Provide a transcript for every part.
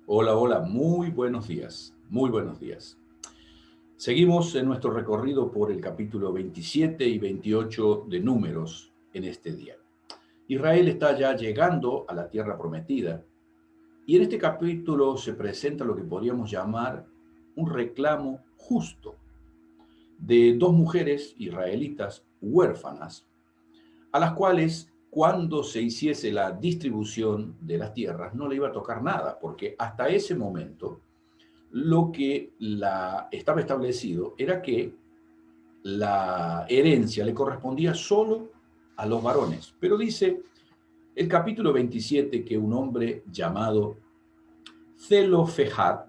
Hola, hola, muy buenos días, muy buenos días. Seguimos en nuestro recorrido por el capítulo 27 y 28 de Números en este día. Israel está ya llegando a la tierra prometida y en este capítulo se presenta lo que podríamos llamar un reclamo justo de dos mujeres israelitas huérfanas a las cuales cuando se hiciese la distribución de las tierras no le iba a tocar nada, porque hasta ese momento lo que estaba establecido era que la herencia le correspondía solo a los varones. Pero dice el capítulo 27 que un hombre llamado Zelofehad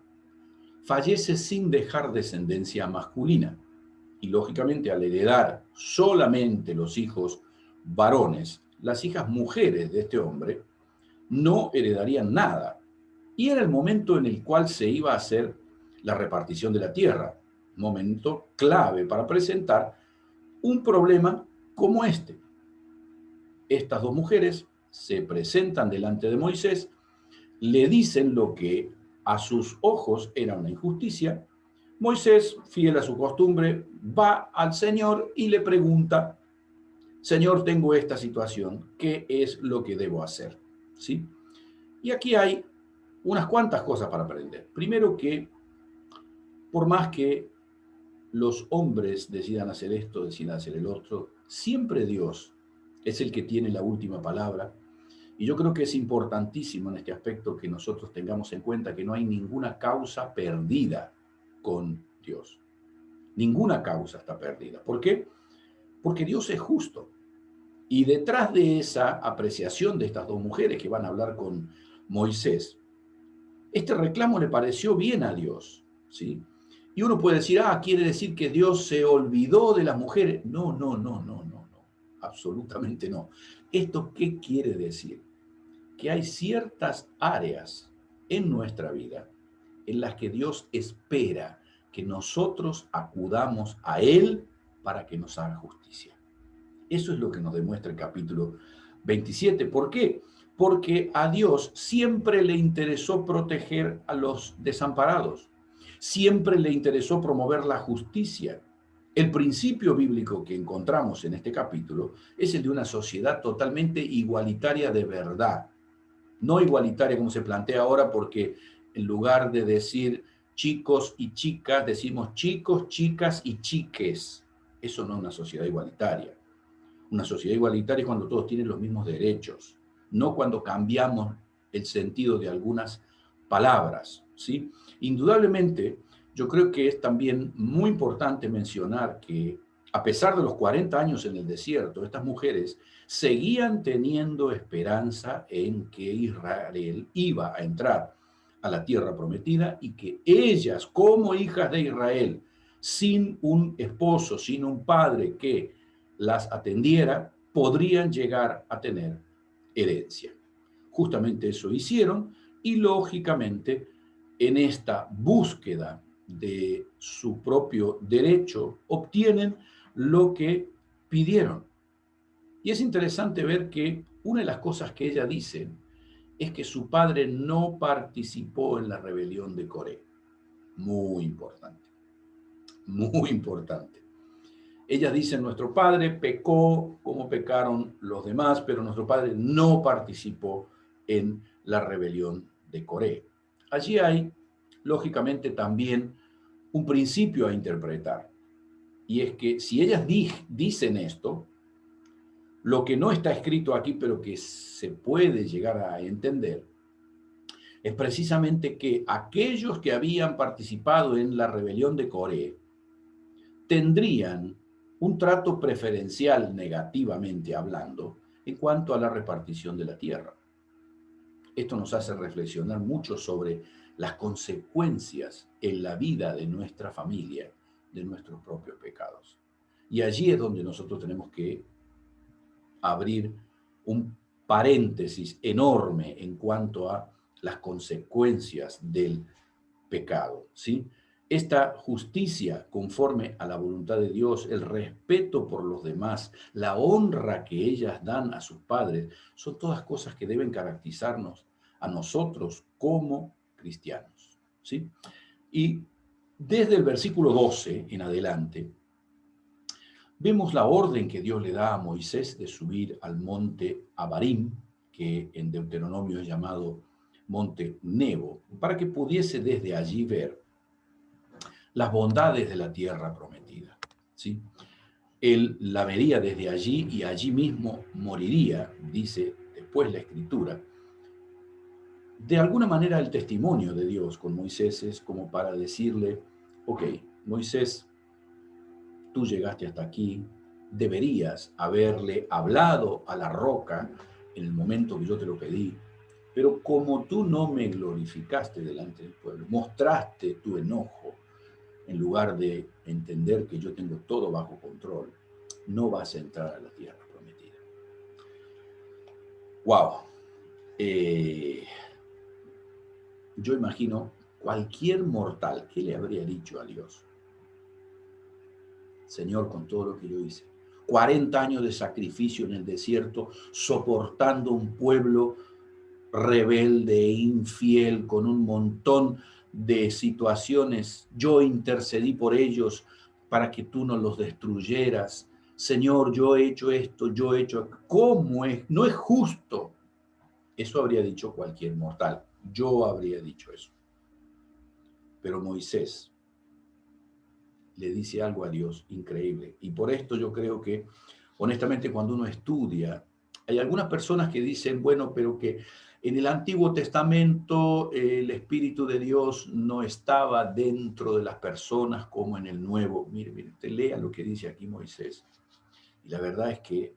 fallece sin dejar descendencia masculina. Y lógicamente al heredar solamente los hijos varones, las hijas mujeres de este hombre no heredarían nada. Y era el momento en el cual se iba a hacer la repartición de la tierra, momento clave para presentar un problema como este. Estas dos mujeres se presentan delante de Moisés, le dicen lo que a sus ojos era una injusticia. Moisés, fiel a su costumbre, va al Señor y le pregunta: Señor, tengo esta situación, ¿qué es lo que debo hacer? ¿Sí? Y aquí hay unas cuantas cosas para aprender. Primero que, por más que los hombres decidan hacer esto, decidan hacer el otro, siempre Dios es el que tiene la última palabra. Y yo creo que es importantísimo en este aspecto que nosotros tengamos en cuenta que no hay ninguna causa perdida con Dios. Ninguna causa está perdida. ¿Por qué? Porque Dios es justo. Y detrás de esa apreciación de estas dos mujeres que van a hablar con Moisés, este reclamo le pareció bien a Dios, ¿sí? Y uno puede decir, quiere decir que Dios se olvidó de las mujeres. No, no, no, no, no, no, absolutamente no. ¿Esto qué quiere decir? Que hay ciertas áreas en nuestra vida en las que Dios espera que nosotros acudamos a Él para que nos haga justicia. Eso es lo que nos demuestra el capítulo 27. ¿Por qué? Porque a Dios siempre le interesó proteger a los desamparados, siempre le interesó promover la justicia. El principio bíblico que encontramos en este capítulo es el de una sociedad totalmente igualitaria de verdad, no igualitaria como se plantea ahora, porque en lugar de decir chicos y chicas, decimos chicos, chicas y chiques. Eso no es una sociedad igualitaria. Una sociedad igualitaria es cuando todos tienen los mismos derechos, no cuando cambiamos el sentido de algunas palabras, ¿sí? Indudablemente, yo creo que es también muy importante mencionar que a pesar de los 40 años en el desierto, estas mujeres seguían teniendo esperanza en que Israel iba a entrar a la tierra prometida y que ellas, como hijas de Israel, sin un esposo, sin un padre que las atendiera, podrían llegar a tener herencia. Justamente eso hicieron y lógicamente en esta búsqueda de su propio derecho obtienen lo que pidieron. Y es interesante ver que una de las cosas que ella dice es que su padre no participó en la rebelión de Coré. Muy importante, muy importante. Ellas dicen, nuestro padre pecó como pecaron los demás, pero nuestro padre no participó en la rebelión de Coré. Allí hay, lógicamente, también un principio a interpretar. Y es que si ellas dicen esto, lo que no está escrito aquí, pero que se puede llegar a entender, es precisamente que aquellos que habían participado en la rebelión de Coré tendrían un trato preferencial negativamente hablando en cuanto a la repartición de la tierra. Esto nos hace reflexionar mucho sobre las consecuencias en la vida de nuestra familia, de nuestros propios pecados. Y allí es donde nosotros tenemos que abrir un paréntesis enorme en cuanto a las consecuencias del pecado, ¿sí? Esta justicia conforme a la voluntad de Dios, el respeto por los demás, la honra que ellas dan a sus padres, son todas cosas que deben caracterizarnos a nosotros como cristianos, ¿sí? Y desde el versículo 12 en adelante, vemos la orden que Dios le da a Moisés de subir al monte Abarim, que en Deuteronomio es llamado monte Nebo, para que pudiese desde allí ver las bondades de la tierra prometida, ¿sí? Él la vería desde allí y allí mismo moriría, dice después la Escritura. De alguna manera el testimonio de Dios con Moisés es como para decirle, ok, Moisés, tú llegaste hasta aquí, deberías haberle hablado a la roca en el momento que yo te lo pedí, pero como tú no me glorificaste delante del pueblo, mostraste tu enojo en lugar de entender que yo tengo todo bajo control, no vas a entrar a la tierra prometida. ¡Wow! Yo imagino cualquier mortal, ¿qué le habría dicho a Dios? Señor, con todo lo que yo hice, 40 años de sacrificio en el desierto, soportando un pueblo rebelde e infiel, con un montón de situaciones. Yo intercedí por ellos para que tú no los destruyeras. Señor, yo he hecho esto, yo he hecho... ¿Cómo es? No es justo. Eso habría dicho cualquier mortal. Yo habría dicho eso. Pero Moisés le dice algo a Dios increíble. Y por esto yo creo que, honestamente, cuando uno estudia, hay algunas personas que dicen, bueno, pero que en el Antiguo Testamento el Espíritu de Dios no estaba dentro de las personas como en el Nuevo. Mire, mire, usted lea lo que dice aquí Moisés. Y la verdad es que,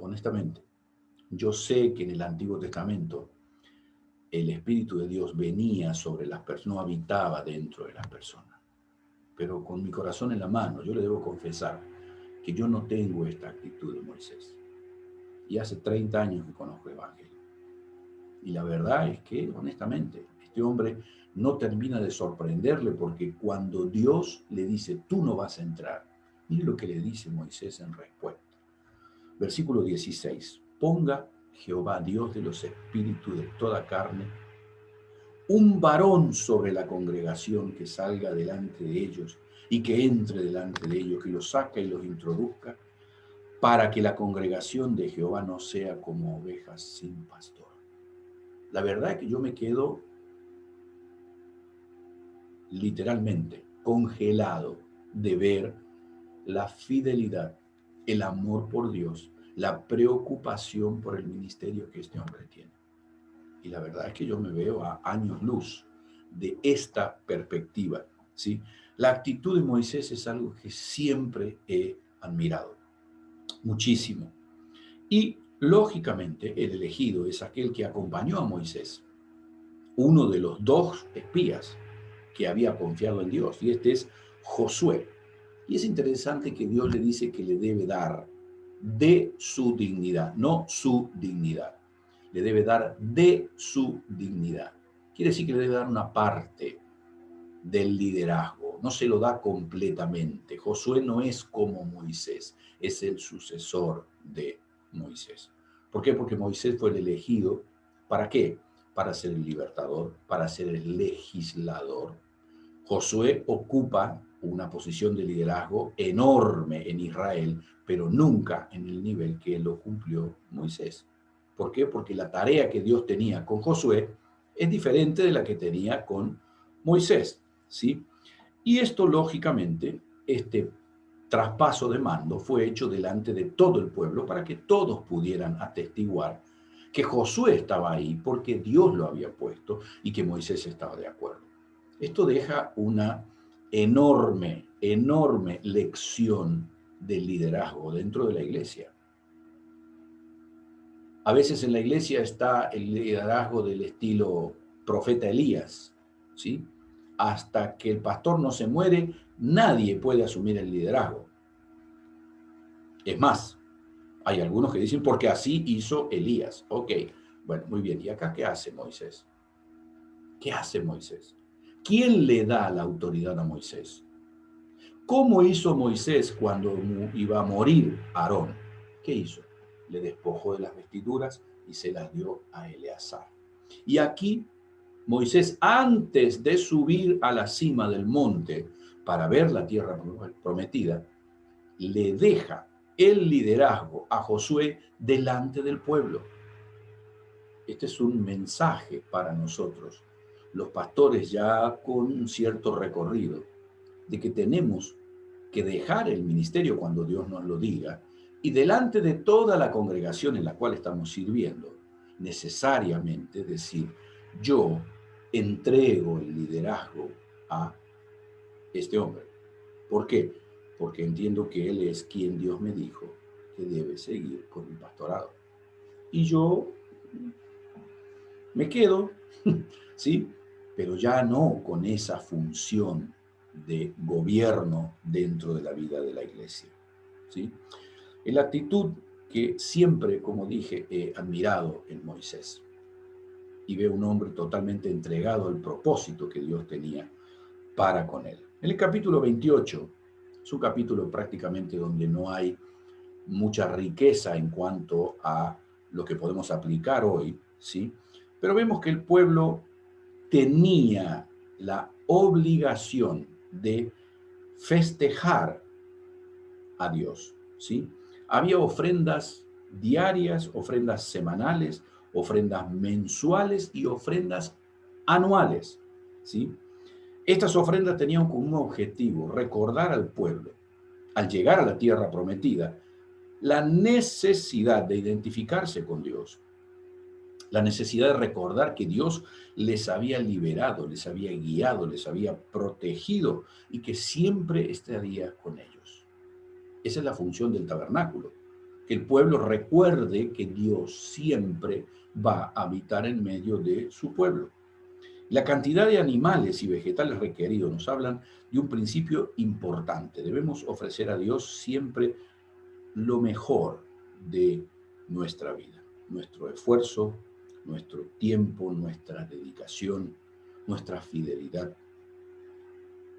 honestamente, yo sé que en el Antiguo Testamento el Espíritu de Dios venía sobre las personas, no habitaba dentro de las personas. Pero con mi corazón en la mano, yo le debo confesar que yo no tengo esta actitud de Moisés. Y hace 30 años que conozco el Evangelio. Y la verdad es que, honestamente, este hombre no termina de sorprenderle porque cuando Dios le dice, tú no vas a entrar, mire lo que le dice Moisés en respuesta. Versículo 16, ponga Jehová, Dios de los espíritus de toda carne, un varón sobre la congregación que salga delante de ellos y que entre delante de ellos, que los saque y los introduzca, para que la congregación de Jehová no sea como ovejas sin pastor. La verdad es que yo me quedo literalmente congelado de ver la fidelidad, el amor por Dios, la preocupación por el ministerio que este hombre tiene. Y la verdad es que yo me veo a años luz de esta perspectiva, ¿sí? La actitud de Moisés es algo que siempre he admirado, muchísimo. Y, lógicamente, el elegido es aquel que acompañó a Moisés, uno de los dos espías que había confiado en Dios, y este es Josué. Y es interesante que Dios le dice que le debe dar de su dignidad, no su dignidad. Le debe dar de su dignidad. Quiere decir que le debe dar una parte del liderazgo. No se lo da completamente. Josué no es como Moisés, es el sucesor de Moisés. ¿Por qué? Porque Moisés fue el elegido. ¿Para qué? Para ser el libertador, para ser el legislador. Josué ocupa una posición de liderazgo enorme en Israel, pero nunca en el nivel que lo cumplió Moisés. ¿Por qué? Porque la tarea que Dios tenía con Josué es diferente de la que tenía con Moisés, ¿sí? Y esto, lógicamente, este traspaso de mando fue hecho delante de todo el pueblo para que todos pudieran atestiguar que Josué estaba ahí porque Dios lo había puesto y que Moisés estaba de acuerdo. Esto deja una enorme, enorme lección del liderazgo dentro de la iglesia. A veces en la iglesia está el liderazgo del estilo profeta Elías, ¿sí? Hasta que el pastor no se muere, nadie puede asumir el liderazgo. Es más, hay algunos que dicen, porque así hizo Elías. Ok, bueno, muy bien. ¿Y acá qué hace Moisés? ¿Qué hace Moisés? ¿Quién le da la autoridad a Moisés? ¿Cómo hizo Moisés cuando iba a morir Aarón? ¿Qué hizo? Le despojó de las vestiduras y se las dio a Eleazar. Y aquí Moisés, antes de subir a la cima del monte para ver la tierra prometida, le deja el liderazgo a Josué delante del pueblo. Este es un mensaje para nosotros, los pastores ya con un cierto recorrido, de que tenemos que dejar el ministerio cuando Dios nos lo diga y delante de toda la congregación en la cual estamos sirviendo, necesariamente decir, yo entrego el liderazgo a este hombre. ¿Por qué? Porque entiendo que él es quien Dios me dijo que debe seguir con mi pastorado. Y yo me quedo, ¿sí? Pero ya no con esa función de gobierno dentro de la vida de la iglesia, ¿sí? Es la actitud que siempre, como dije, he admirado en Moisés. Y veo un hombre totalmente entregado al propósito que Dios tenía para con él. En el capítulo 28, es un capítulo prácticamente donde no hay mucha riqueza en cuanto a lo que podemos aplicar hoy, ¿sí? Pero vemos que el pueblo tenía la obligación de festejar a Dios, ¿sí? Había ofrendas diarias, ofrendas semanales, ofrendas mensuales y ofrendas anuales, ¿sí? Estas ofrendas tenían como un objetivo recordar al pueblo, al llegar a la tierra prometida, la necesidad de identificarse con Dios, la necesidad de recordar que Dios les había liberado, les había guiado, les había protegido y que siempre estaría con ellos. Esa es la función del tabernáculo, que el pueblo recuerde que Dios siempre va a habitar en medio de su pueblo. La cantidad de animales y vegetales requeridos nos hablan de un principio importante. Debemos ofrecer a Dios siempre lo mejor de nuestra vida, nuestro esfuerzo, nuestro tiempo, nuestra dedicación, nuestra fidelidad,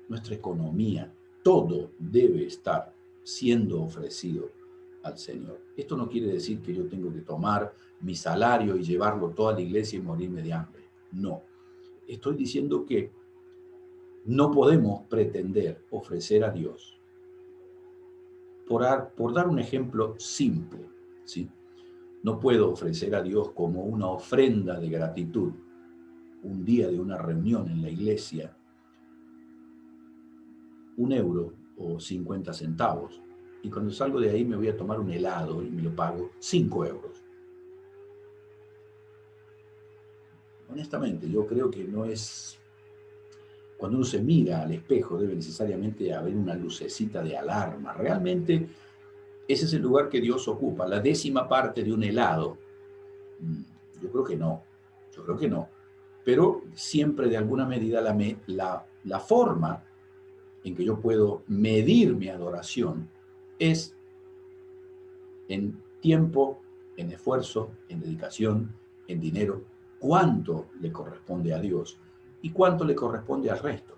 nuestra economía, todo debe estar siendo ofrecido al Señor. Esto no quiere decir que yo tengo que tomar mi salario y llevarlo toda la iglesia y morirme de hambre. No. Estoy diciendo que no podemos pretender ofrecer a Dios, por dar un ejemplo simple, ¿sí? No puedo ofrecer a Dios como una ofrenda de gratitud un día de una reunión en la iglesia, 1 euro o 50 centavos. Y cuando salgo de ahí me voy a tomar un helado y me lo pago 5 euros. Honestamente, yo creo que no es... Cuando uno se mira al espejo debe necesariamente haber una lucecita de alarma. Realmente ese es el lugar que Dios ocupa, la 10ª parte de un helado. Yo creo que no, yo creo que no. Pero siempre de alguna medida la forma en que yo puedo medir mi adoración es en tiempo, en esfuerzo, en dedicación, en dinero, cuánto le corresponde a Dios y cuánto le corresponde al resto.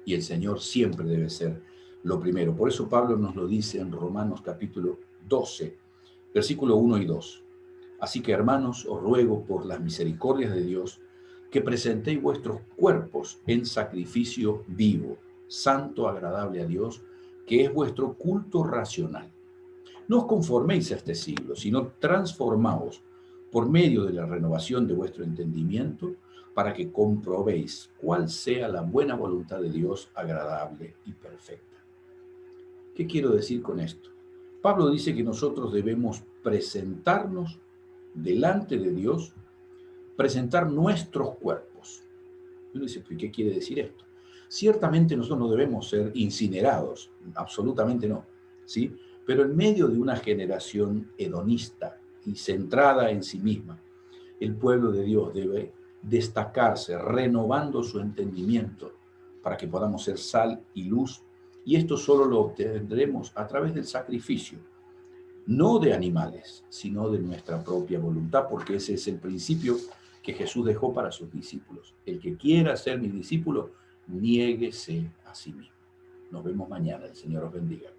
Y el Señor siempre debe ser lo primero. Por eso Pablo nos lo dice en Romanos capítulo 12, versículo 1 y 2. Así que, hermanos, os ruego por las misericordias de Dios que presentéis vuestros cuerpos en sacrificio vivo, santo, agradable a Dios, que es vuestro culto racional. No os conforméis a este siglo, sino transformaos por medio de la renovación de vuestro entendimiento, para que comprobéis cuál sea la buena voluntad de Dios, agradable y perfecta. ¿Qué quiero decir con esto? Pablo dice que nosotros debemos presentarnos delante de Dios, presentar nuestros cuerpos. Uno dice, ¿qué quiere decir esto? Ciertamente nosotros no debemos ser incinerados, absolutamente no, ¿sí? Pero en medio de una generación hedonista y centrada en sí misma, el pueblo de Dios debe destacarse, renovando su entendimiento para que podamos ser sal y luz. Y esto solo lo obtendremos a través del sacrificio, no de animales, sino de nuestra propia voluntad, porque ese es el principio que Jesús dejó para sus discípulos. El que quiera ser mi discípulo, niéguese a sí mismo. Nos vemos mañana. El Señor os bendiga.